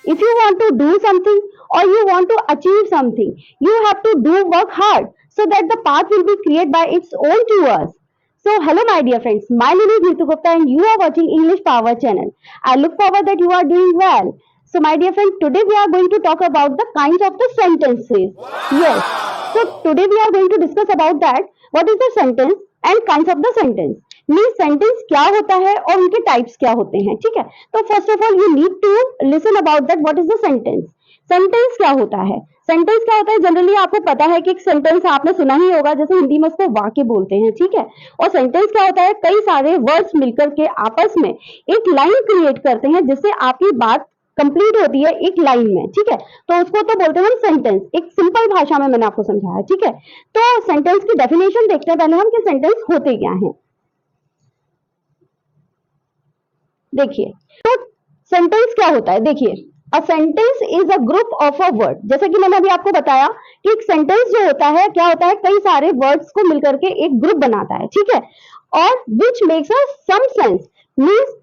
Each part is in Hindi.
If you want to do something or you want to achieve something, you have to do work hard so that the path will be created by its own to us. So hello my dear friends, my name is Neetu Gupta and you are watching English Power channel. I look forward that you are doing well. So my dear friends, today we are going to talk about the kinds of the sentences. Yes. So today we are going to discuss about that. What is the sentence and kinds of the sentence. Mean sentence क्या होता है और उनके टाइप्स क्या होते हैं. ठीक है, तो first of all you need to listen about that what is the sentence. Sentence क्या होता है? सेंटेंस क्या होता है? जनरली आपको पता है कि एक सेंटेंस आपने सुना ही होगा, जैसे हिंदी में उसको वाक्य बोलते हैं. ठीक है, और सेंटेंस क्या होता है? कई सारे वर्ड्स मिलकर के आपस में एक लाइन क्रिएट करते हैं जिससे आपकी बात कंप्लीट होती है एक लाइन में. ठीक है, तो उसको तो बोलते हैं हम सेंटेंस. एक सिंपल भाषा में मैंने आपको समझाया. ठीक है, तो सेंटेंस की डेफिनेशन देखते हैं पहले हम कि सेंटेंस होते क्या हैं. देखिए, तो सेंटेंस क्या होता है? देखिए, a sentence is a group of a word. जैसे कि मैंने अभी आपको बताया कि एक सेंटेंस जो होता है क्या होता है? कई सारे वर्ड्स को मिलकर के एक ग्रुप बनाता है. ठीक है, और which makes a some sense, means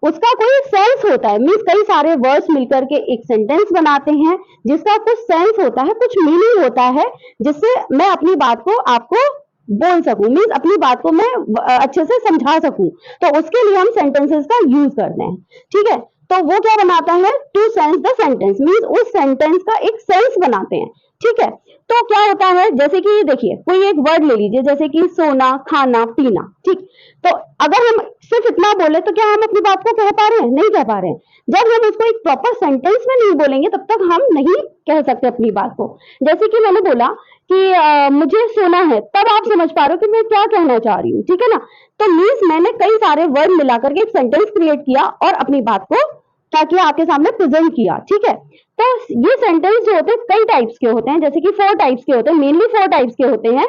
उसका कोई सेंस होता है. मींस कई सारे वर्ड्स मिलकर के एक सेंटेंस बनाते हैं जिसका कुछ सेंस होता है, कुछ मीनिंग होता है, जिससे मैं अपनी बात को आपको बोल सकूं, मींस अपनी बात को मैं अच्छे से समझा सकूं. तो उसके लिए हम सेंटेंसेस का यूज करते हैं. ठीक है, तो वो क्या बनाता है? To sense the sentence, means उस सेंटेंस का एक सेंस बनाते हैं. ठीक है, तो क्या होता है? जैसे कि देखिए, कोई एक वर्ड ले लीजिए, जैसे कि सोना, खाना, पीना. ठीक, तो अगर हम सिर्फ इतना बोले तो क्या हम अपनी बात को कह पा रहे हैं? नहीं कह पा रहे हैं. जब हम उसको एक प्रॉपर सेंटेंस में नहीं बोलेंगे तब तक हम नहीं कह सकते अपनी बात को. जैसे कि मैंने बोला कि मुझे सोना है, तब आप समझ पा रहे हो कि मैं क्या कहना चाह रही हूँ. ठीक है ना, तो मीन्स मैंने कई सारे वर्ड मिलाकर के एक सेंटेंस क्रिएट किया और अपनी बात को ताकि आपके सामने प्रेजेंट किया. ठीक है, तो ये सेंटेंस जो होते हैं कई टाइप्स के होते हैं, जैसे कि 4 टाइप्स के होते हैं, मेनली 4 टाइप्स के होते हैं.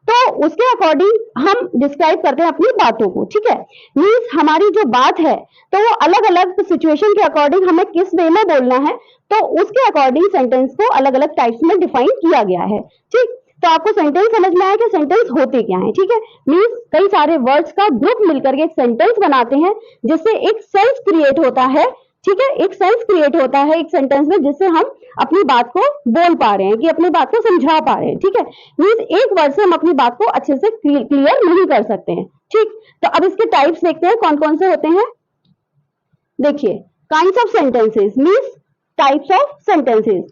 तो उसके अकॉर्डिंग हम डिस्क्राइब करते हैं अपनी बातों को. ठीक है, मीन्स हमारी जो बात है तो वो अलग अलग सिचुएशन के अकॉर्डिंग हमें किस वे में बोलना है, तो उसके अकॉर्डिंग सेंटेंस को अलग अलग टाइप्स में डिफाइन किया गया है. ठीक, तो आपको सेंटेंस समझ में आया कि सेंटेंस होते क्या हैं. ठीक है, मीन्स कई सारे वर्ड्स का ग्रुप मिलकर के एक सेंटेंस बनाते हैं जिससे एक सेंस क्रिएट होता है. ठीक है, एक सेंस क्रिएट होता है एक सेंटेंस में जिससे हम अपनी बात को बोल पा रहे हैं, कि अपनी बात को समझा पा रहे हैं. ठीक है, मीन्स एक वर्ड से हम अपनी बात को अच्छे से क्लियर नहीं कर सकते हैं. ठीक, तो अब इसके टाइप्स देखते हैं कौन कौन से होते हैं. देखिए, kinds of sentences means types of sentences.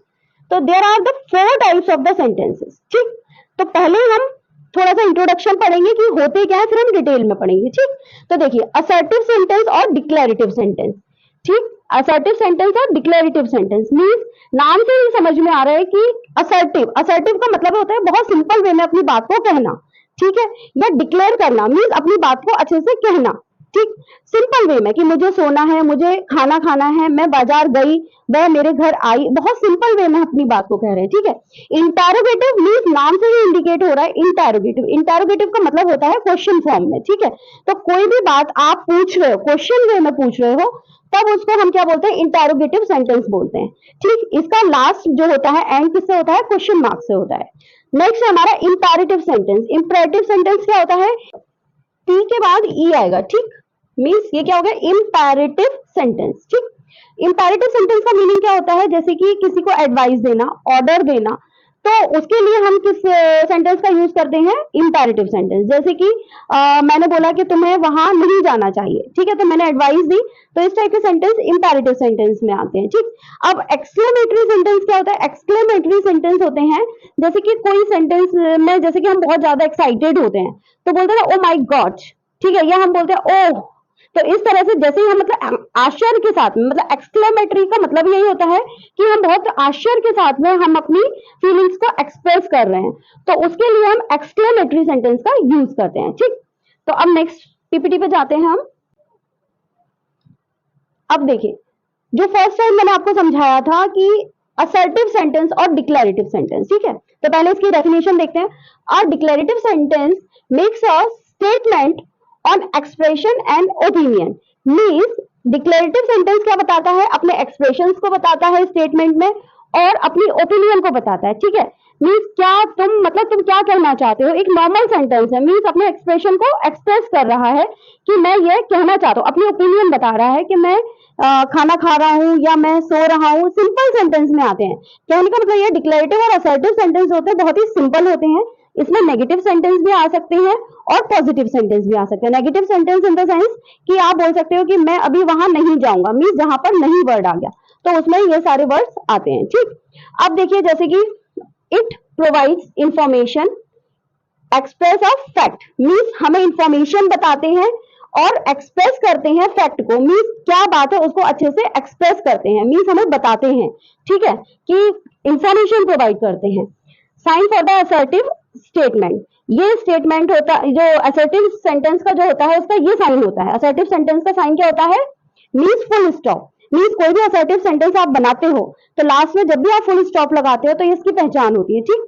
तो there are the 4 types of the sentences. ठीक, तो पहले हम थोड़ा सा इंट्रोडक्शन पढ़ेंगे कि होते क्या है, फिर हम डिटेल में पढ़ेंगे. ठीक, तो देखिए, असर्टिव सेंटेंस और डिक्लेरेटिव सेंटेंस. ठीक, असर्टिव सेंटेंस और डिक्लेरेटिव सेंटेंस मींस नाम से ही समझ में आ रहा है कि असर्टिव, असर्टिव का मतलब होता है बहुत सिंपल वे में अपनी बात को कहना. ठीक है, या डिक्लेयर करना मींस अपनी बात को अच्छे से कहना. ठीक, सिंपल वे में कि मुझे सोना है, मुझे खाना खाना है, मैं बाजार गई, वह मेरे घर आई, बहुत सिंपल वे में अपनी बात को कह रहे हैं. ठीक है, इंटरोगेटिव मींस नाम से ही इंडिकेट हो रहा है इंटरोगेटिव. इंटरोगेटिव का मतलब होता है क्वेश्चन फॉर्म में. ठीक है, तो कोई भी बात आप पूछ रहे हो, क्वेश्चन वे में पूछ रहे हो, तब उसको हम क्या बोलते हैं? इंटरोगेटिव सेंटेंस बोलते हैं. ठीक, इसका लास्ट जो होता है एंड किससे होता है? क्वेश्चन मार्क से होता है. नेक्स्ट है हमारा इंपेरेटिव सेंटेंस. इंपेरेटिव सेंटेंस क्या होता है? टी के बाद ई आएगा. ठीक, मींस ये क्या हो गया? Imperative sentence. ठीक, इंपेरेटिव सेंटेंस का मीनिंग क्या होता है? जैसे कि किसी को एडवाइस देना, ऑर्डर देना, तो उसके लिए हम किस सेंटेंस का यूज करते हैं? Imperative sentence. जैसे कि मैंने बोला कि तुम्हें वहां नहीं जाना चाहिए. ठीक है, तो मैंने एडवाइस दी, तो इस टाइप के सेंटेंस इंपेरेटिव सेंटेंस में आते हैं. ठीक, अब एक्सक्लेमेटरी सेंटेंस क्या होता है? एक्सक्लेमेटरी सेंटेंस होते हैं जैसे कि कोई सेंटेंस में, जैसे कि हम बहुत ज्यादा एक्साइटेड होते हैं तो बोलते हैं ओ माई गॉड. ठीक है, या हम बोलते हैं ओह. तो इस तरह से जैसे ही हम मतलब आश्चर्य के साथ में, मतलब एक्सक्लेमेटरी का मतलब यही होता है कि हम बहुत आश्चर्य के साथ में हम अपनी फीलिंग्स को एक्सप्रेस कर रहे हैं, तो उसके लिए हम एक्सक्लेमेटरी सेंटेंस का यूज करते हैं. ठीक, तो अब नेक्स्ट पीपीटी पे जाते हैं हम. अब देखिए, जो फर्स्ट टाइम मैंने आपको समझाया था कि असर्टिव सेंटेंस और डिक्लेरेटिव सेंटेंस. ठीक है, तो पहले इसकी डेफिनेशन देखते हैं. A declarative sentence makes a statement on expression and opinion. Means declarative sentence क्या बताता है? अपने एक्सप्रेशंस को बताता है स्टेटमेंट में और अपनी ओपिनियन को बताता है. ठीक है, मीन्स क्या तुम मतलब तुम क्या कहना चाहते हो, एक नॉर्मल सेंटेंस है, मीन्स अपने एक्सप्रेशन को एक्सप्रेस कर रहा है कि मैं ये कहना चाहता हूँ, अपनी ओपिनियन बता रहा है कि मैं खाना खा रहा हूँ या मैं सो रहा हूँ। सिंपल सेंटेंस में आते हैं। कहने का मतलब ये डिक्लेरेटिव और असर्टिव सेंटेंस होते हैं, बहुत ही सिंपल होते हैं। इसमें नेगेटिव सेंटेंस भी आ सकते हैं और पॉजिटिव सेंटेंस भी आ सकते हैं। Negative sentence in the sense कि आप बोल सकते हो कि मैं अभी वहां नहीं जाऊंगा, मीन्स जहां पर नहीं वर्ड आ गया, तो उसमें ये सारे वर्ड्स आते हैं। ठीक, अब देखिए जैसे कि it provides information, express of fact, means हमें इंफॉर्मेशन बताते हैं और एक्सप्रेस करते हैं फैक्ट को, मीन्स क्या बात है उसको अच्छे से एक्सप्रेस करते हैं, मीन्स हमें बताते हैं। ठीक है, कि इंफॉर्मेशन प्रोवाइड करते हैं। Sign for the assertive statement, ये स्टेटमेंट होता है जो असर्टिव सेंटेंस का जो होता है उसका ये साइन होता है। असर्टिव सेंटेंस का साइन क्या होता है, मीन्स फुल स्टॉप। मीन्स कोई भी असर्टिव सेंटेंस आप बनाते हो तो लास्ट में जब भी आप फुल स्टॉप लगाते हो तो इसकी पहचान होती है। ठीक,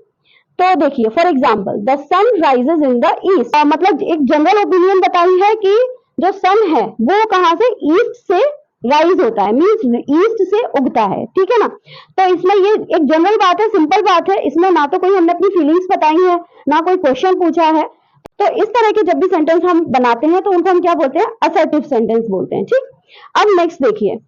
तो देखिए for example the sun rises in the east, मतलब एक जनरल ओपिनियन बताई है कि जो सन है वो कहां से, ईस्ट से राइज होता है, मीन्स ईस्ट से उगता है। ठीक है ना, तो इसमें ये एक जनरल बात है, सिंपल बात है, इसमें ना तो कोई हमने अपनी फीलिंग्स बताई है ना कोई क्वेश्चन पूछा है। तो इस तरह के जब भी सेंटेंस हम बनाते हैं तो उनको हम क्या बोलते हैं, असर्टिव सेंटेंस बोलते हैं। ठीक, अब नेक्स्ट देखिए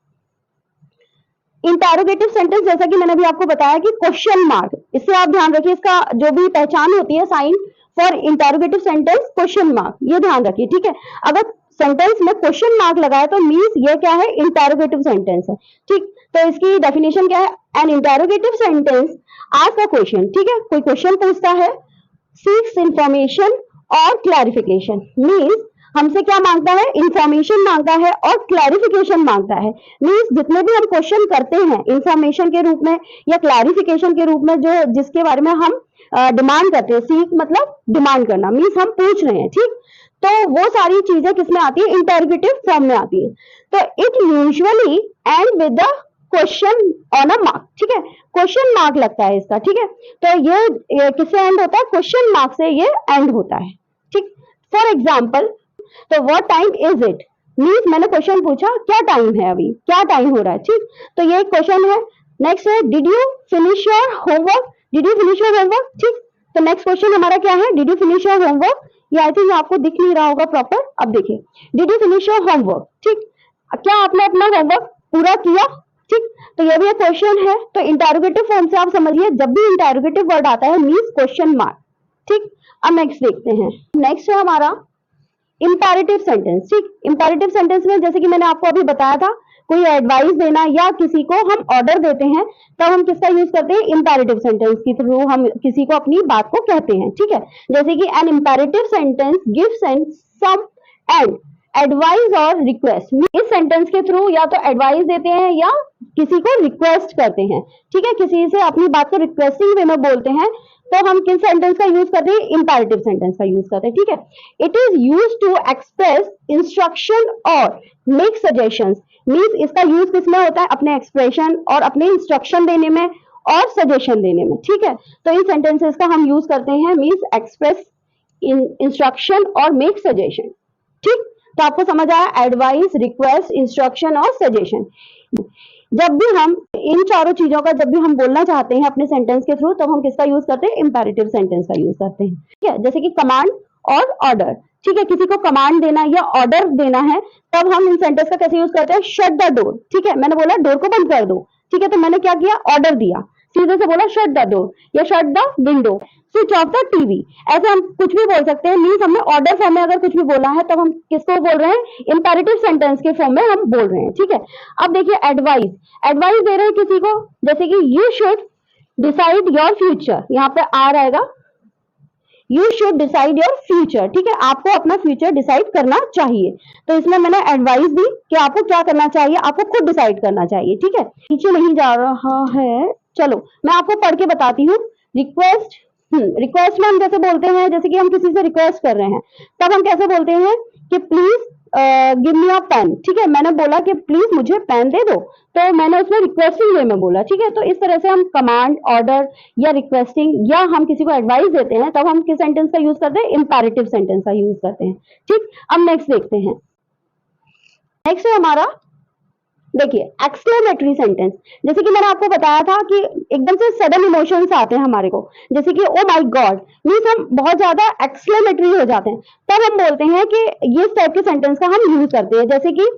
इंटरोगेटिव सेंटेंस, जैसा कि मैंने अभी आपको बताया कि क्वेश्चन मार्क, इससे आप ध्यान रखिए, इसका जो भी पहचान होती है sign for interrogative sentence question mark, ये ध्यान रखिए। ठीक है, अगर सेंटेंस में क्वेश्चन मार्क लगाए तो मीन्स ये क्या है, इंटरोगेटिव सेंटेंस है। ठीक, तो इसकी डेफिनेशन क्या है, an interrogative sentence ask a question, ठीक है, कोई क्वेश्चन पूछता है, सीक्स इंफॉर्मेशन और क्लैरिफिकेशन, मीन्स हमसे क्या मांगता है, इंफॉर्मेशन मांगता है और क्लैरिफिकेशन मांगता है। मीन्स जितने भी हम क्वेश्चन करते हैं इंफॉर्मेशन के रूप में या क्लैरिफिकेशन के रूप में, जो जिसके बारे में हम डिमांड करते हैं, सीख मतलब डिमांड करना, मीन्स हम पूछ रहे हैं। ठीक, तो वो सारी चीजें किसमें आती है, इंटरोगेटिव फॉर्म में आती है। तो it usually and with the question on a mark, ठीक है, क्वेश्चन मार्क लगता है इसका। ठीक है, तो ये किससे एंड होता है, क्वेश्चन मार्क से ये एंड होता है। ठीक, फॉर एग्जाम्पल तो what time is it, means मैंने क्वेश्चन पूछा क्या टाइम है, अभी क्या टाइम हो रहा है। ठीक, तो ये क्वेश्चन है। नेक्स्ट है did you finish your homework, did you finish your homework. ठीक, तो नेक्स्ट क्वेश्चन हमारा क्या है, did you finish your homework. ये आई थिंक आपको दिख नहीं रहा होगा प्रॉपर, अब देखिए did you finish your homework. ठीक, क्या आपने अपना होमवर्क पूरा किया। ठीक, तो ये भी एक क्वेश्चन है, तो इंटरोगेटिव फॉर्म से आप समझिए जब भी इंटरोगेटिव वर्ड आता है मीन्स क्वेश्चन मार्क। ठीक, अब नेक्स्ट देखते हैं, नेक्स्ट है हमारा इंपैरेटिव सेंटेंस। ठीक, इंपैरेटिव सेंटेंस में जैसे कि मैंने आपको अभी बताया था, कोई एडवाइस देना या किसी को हम ऑर्डर देते हैं तब हम किसका यूज करते हैं, इंपैरेटिव सेंटेंस के थ्रू हम किसी को अपनी बात को कहते हैं। ठीक है, जैसे कि an imperative sentence gives some and advice और रिक्वेस्ट, इस सेंटेंस के थ्रू या तो एडवाइस देते हैं या किसी को रिक्वेस्ट करते हैं। ठीक है, किसी से अपनी बात को रिक्वेस्टिंग वे में बोलते हैं तो हम किस सेंटेंस का यूज करते हैं, इंपैरेटिव सेंटेंस का यूज करते हैं। ठीक है, it is use to express instruction और मेक सजेशंस, मीन्स इसका यूज किसमें होता है, अपने एक्सप्रेशन और अपने इंस्ट्रक्शन देने में और सजेशन देने में। ठीक है, तो इन सेंटेंसेस का हम यूज करते हैं, मीन्स एक्सप्रेस इंस्ट्रक्शन और मेक सजेशन। ठीक, तो आपको समझ आया, एडवाइस, रिक्वेस्ट, इंस्ट्रक्शन और सजेशन। जब भी हम इन चारों चीजों का जब भी हम बोलना चाहते हैं अपने सेंटेंस के थ्रू, तो हम किसका यूज करते हैं, इंपैरेटिव सेंटेंस का यूज करते हैं। ठीक है, जैसे कि कमांड और ऑर्डर। ठीक है, किसी को कमांड देना या ऑर्डर देना है तब हम इन सेंटेंस का कैसे यूज करते हैं, शट द डोर। ठीक है, मैंने बोला डोर को बंद कर दो। ठीक है, तो मैंने क्या किया, ऑर्डर दिया, सीधे से बोला शट द डोर या shut the window, switch off the TV. ऐसे हम कुछ भी बोल सकते हैं, मीन्स हमने ऑर्डर फॉर्म में अगर कुछ भी बोला है तब हम किसको बोल रहे हैं, इंपैरेटिव सेंटेंस के फॉर्म में हम बोल रहे हैं। ठीक है, अब देखिए एडवाइस, एडवाइस दे रहे हैं किसी को, जैसे कि you should decide your future, यहाँ पे आर आएगा, you should decide your future. ठीक है, आपको अपना फ्यूचर डिसाइड करना चाहिए, तो इसमें मैंने एडवाइस दी कि आपको क्या करना चाहिए, आपको खुद डिसाइड करना चाहिए। ठीक है, पीछे नहीं जा रहा है, चलो मैं आपको पढ़ के बताती हूँ। रिक्वेस्ट, रिक्वेस्ट में हम जैसे बोलते हैं, जैसे कि हम किसी से रिक्वेस्ट कर रहे हैं तब हम कैसे बोलते हैं कि please give me a pen. ठीक है, मैंने बोला कि प्लीज मुझे पेन दे दो, तो मैंने उसमें रिक्वेस्टिंग वे में बोला। ठीक है, तो इस तरह से हम कमांड, ऑर्डर या रिक्वेस्टिंग या हम किसी को एडवाइस देते हैं तब हम किस सेंटेंस का यूज करते हैं, इंपैरेटिव सेंटेंस का यूज करते हैं। ठीक, अब नेक्स्ट देखते हैं, नेक्स्ट है हमारा देखिए एक्सक्लेमेटरी सेंटेंस, जैसे कि मैंने आपको बताया था कि एकदम से सडन इमोशंस आते हैं हमारे को, जैसे कि ओ माय गॉड, मीन्स हम बहुत ज्यादा एक्सक्लेमेटरी हो जाते हैं, तब हम बोलते हैं कि ये टाइप के सेंटेंस का हम यूज करते हैं। जैसे कि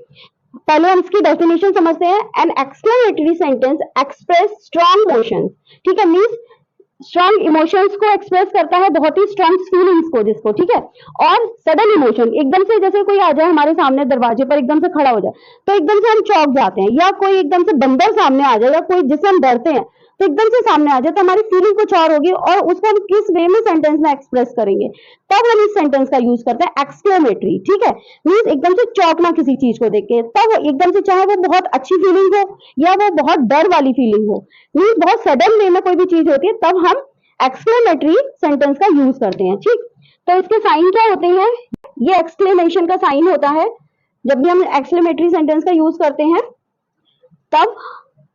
पहले हम इसकी डेफिनेशन समझते हैं। An exclamatory sentence express strong emotions, ठीक है, मीन्स स्ट्रॉन्ग इमोशंस को एक्सप्रेस करता है, बहुत ही स्ट्रॉन्ग फीलिंग्स को, जिसको, ठीक है। और सडन इमोशन, एकदम से जैसे कोई आ जाए हमारे सामने दरवाजे पर एकदम से खड़ा हो जाए तो एकदम से हम चौंक जाते हैं, या कोई एकदम से बंदर सामने आ जाए, या कोई जिससे हम डरते हैं तो एकदम से सामने आ जाए, तो हमारी फीलिंग कुछ और होगी और उसको हम किस वे में सेंटेंस में एक्सप्रेस करेंगे, तब हम इस सेंटेंस का यूज करते हैं एक्सक्लेमेटरी, ठीक है। मीन्स एकदम से चौंकना किसी चीज को देख के, तब एकदम से, चाहे वो बहुत अच्छी फीलिंग हो या वो बहुत डर वाली फीलिंग हो, मीन्स बहुत सडन वे में कोई भी चीज होती है, तब हम एक्सक्लेमेटरी सेंटेंस का यूज करते हैं, ठीक। तो इसके साइन क्या होते हैं, ये एक्सक्लेमेशन का साइन होता है। जब भी हम एक्सक्लेमेटरी सेंटेंस का यूज करते हैं तब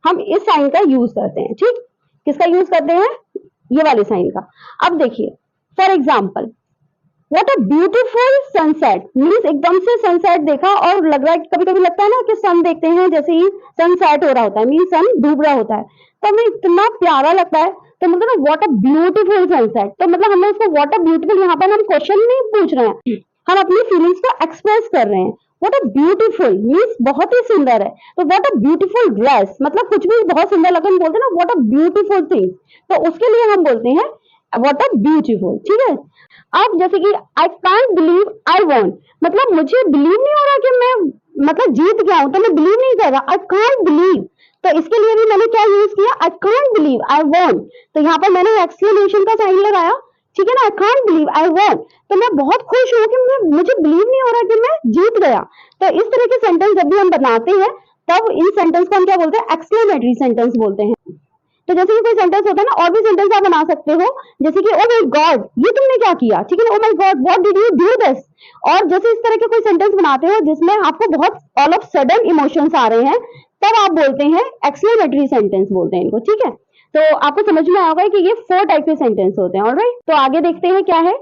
हम इस साइन का यूज करते हैं, ठीक। किसका यूज करते हैं, ये वाले साइन का। अब देखिए for example, what a beautiful sunset, means एकदम से सनसेट देखा और लग रहा है, कभी कभी लगता है ना कि सन देखते हैं जैसे ही सनसेट हो रहा होता है, मीन्स सन डूब रहा होता है, तो हमें इतना प्यारा लगता है, तो मतलब ना व्हाट अ ब्यूटीफुल सनसेट, तो मतलब हमें उसको व्हाट अ ब्यूटीफुल, यहाँ पर हम क्वेश्चन नहीं पूछ रहे हैं, हम अपनी फीलिंग्स को एक्सप्रेस कर रहे हैं। व्हाट अ ब्यूटीफुल मीन्स बहुत ही सुंदर है, तो व्हाट अ ब्यूटीफुल ड्रेस, मतलब कुछ भी बहुत सुंदर लगे, हम बोलते हैं ना व्हाट अ ब्यूटीफुल थिंग, तो उसके लिए हम बोलते हैं व्हाट अ ब्यूटीफुल, ठीक है। अब जैसे कि I can't believe I won, मतलब मुझे बिलीव नहीं हो रहा कि मैं मतलब जीत गया हूं, तो मैं बिलीव नहीं कर रहा, आई कांट बिलीव, तो इसके लिए भी मैंने क्या यूज किया, I can't believe I won, तो यहाँ पर मैंने एक्सक्लेमेशन का साइन लगाया, ठीक है ना, I can't believe I won, तो मैं बहुत खुश हूँ कि मुझे बिलीव नहीं हो रहा कि मैं जीत गया। तो इस तरह के सेंटेंस जब भी हम बनाते हैं तब इन सेंटेंस को हम क्या बोलते हैं, एक्सक्लेमेटरी सेंटेंस बोलते हैं। तो जैसे कि कोई सेंटेंस होता है ना, और भी सेंटेंस आप बना सकते हो, जैसे कि ओ माय गॉड, ये तुमने क्या किया, ठीक है ना, oh my God what did you do this, और जैसे इस तरह के कोई सेंटेंस बनाते हो जिसमें आपको बहुत ऑल ऑफ सडन इमोशंस आ रहे हैं, तब आप बोलते हैं एक्सक्लेमेटरी सेंटेंस बोलते हैं इनको, ठीक है। तो आपको समझ में आएगा कि ये 4 टाइप के सेंटेंस होते हैं, ऑलराइट। तो आगे देखते हैं क्या है।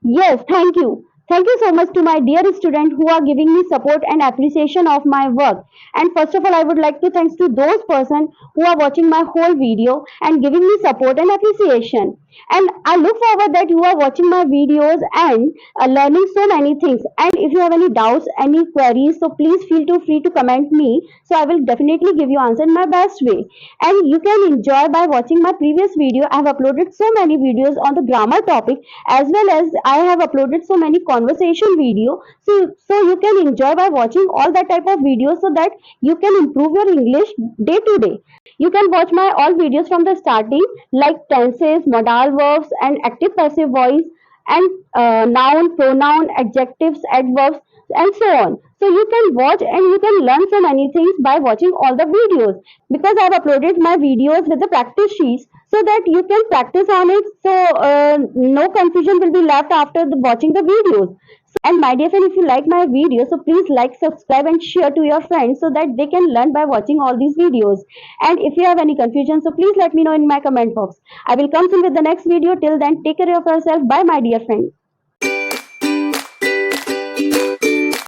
Yes, thank you. Thank you so much to my dear student who are giving me support and appreciation of my work. And first of all, I would like to thanks to those person who are watching my whole video and giving me support and appreciation. And I look forward that you are watching my videos and learning so many things. And if you have any doubts, any queries, so please feel too free to comment me. So I will definitely give you answer in my best way. And you can enjoy by watching my previous video. I have uploaded so many videos on the grammar topic, as well as I have uploaded so many conversation video, so you can enjoy by watching all that type of videos, so that you can improve your English day to day. You can watch my all videos from the starting, like tenses, modal verbs, and active passive voice, and noun, pronoun, adjectives, adverbs, and so on. So you can watch and you can learn so many things by watching all the videos, because I have uploaded my videos with the practice sheets, so that you can practice on it, so no confusion will be left after watching the videos. And my dear friend, if you like my video, so please like, subscribe and share to your friends, so that they can learn by watching all these videos. And if you have any confusion, so please let me know in my comment box. I will come soon with the next video. Till then, take care of yourself. Bye my dear friend.